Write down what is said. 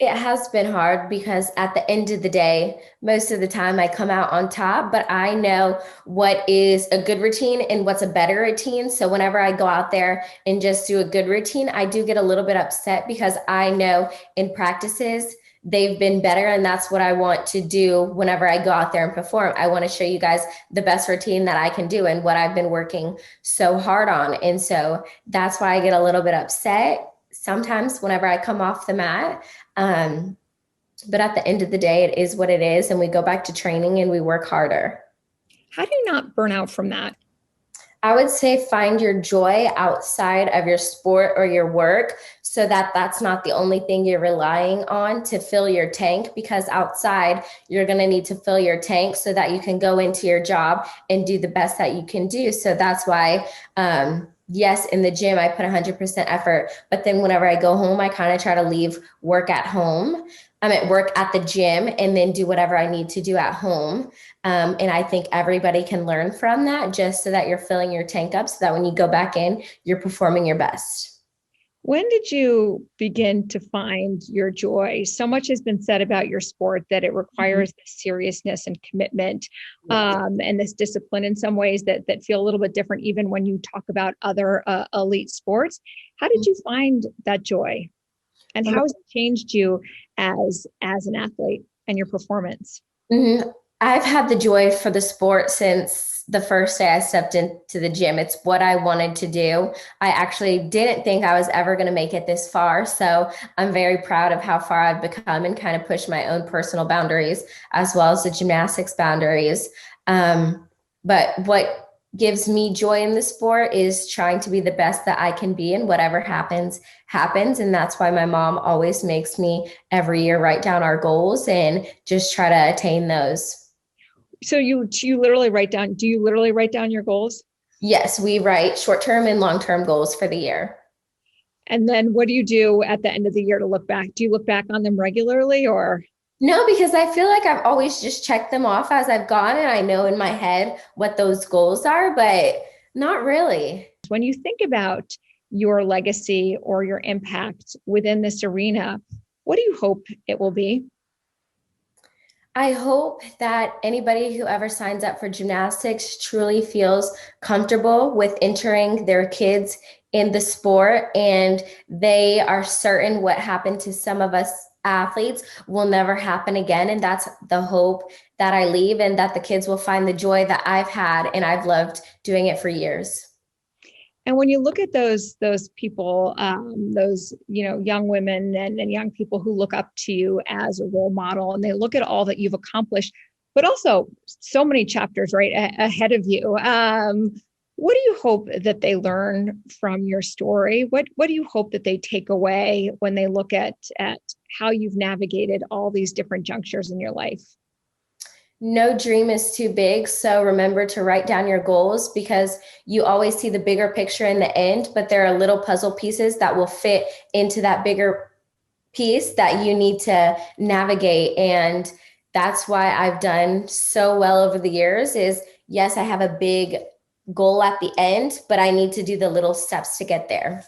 It has been hard because at the end of the day, most of the time I come out on top, but I know what is a good routine and what's a better routine. So whenever I go out there and just do a good routine, I do get a little bit upset because I know in practices they've been better. And that's what I want to do whenever I go out there and perform. I want to show you guys the best routine that I can do and what I've been working so hard on. And so that's why I get a little bit upset sometimes whenever I come off the mat. Um, but at the end of the day, it is what it is. And we go back to training and we work harder. How do you not burn out from that? I would say find your joy outside of your sport or your work so that that's not the only thing you're relying on to fill your tank, because outside you're going to need to fill your tank so that you can go into your job and do the best that you can do. So that's why, yes, in the gym, I put 100% effort, but then whenever I go home, I kind of try to leave work at home. I'm at work at the gym and then do whatever I need to do at home. And I think everybody can learn from that just so that you're filling your tank up so that when you go back in, you're performing your best. When did you begin to find your joy? So much has been said about your sport that it Mhm. requires this seriousness and commitment, Yes. and this discipline in some ways that feel a little bit different, even when you talk about other elite sports. How did you find that joy, and how has it changed you as an athlete and your performance? Mhm. I've had the joy for the sport since the first day I stepped into the gym. It's what I wanted to do. I actually didn't think I was ever going to make it this far. So I'm very proud of how far I've become and kind of pushed my own personal boundaries as well as the gymnastics boundaries. But what gives me joy in the sport is trying to be the best that I can be, and whatever happens, happens. And that's why my mom always makes me every year write down our goals and just try to attain those. So you literally write down, do you literally write down your goals? Yes, we write short-term and long-term goals for the year. And then what do you do at the end of the year to look back? Do you look back on them regularly, or No, because I feel like I've always just checked them off as I've gone, and I know in my head what those goals are, but not really. when you think about your legacy or your impact within this arena, what do you hope it will be? I hope that anybody who ever signs up for gymnastics truly feels comfortable with entering their kids in the sport, and they are certain what happened to some of us athletes will never happen again. And that's the hope that I leave, and that the kids will find the joy that I've had and I've loved doing it for years. And when you look at those people, those young women and young people who look up to you as a role model, and they look at all that you've accomplished, but also so many chapters right ahead of you. What do you hope that they learn from your story? What do you hope that they take away when they look at how you've navigated all these different junctures in your life? No dream is too big. So remember to write down your goals, because you always see the bigger picture in the end, but there are little puzzle pieces that will fit into that bigger piece that you need to navigate. And that's why I've done so well over the years is, yes, I have a big goal at the end, but I need to do the little steps to get there.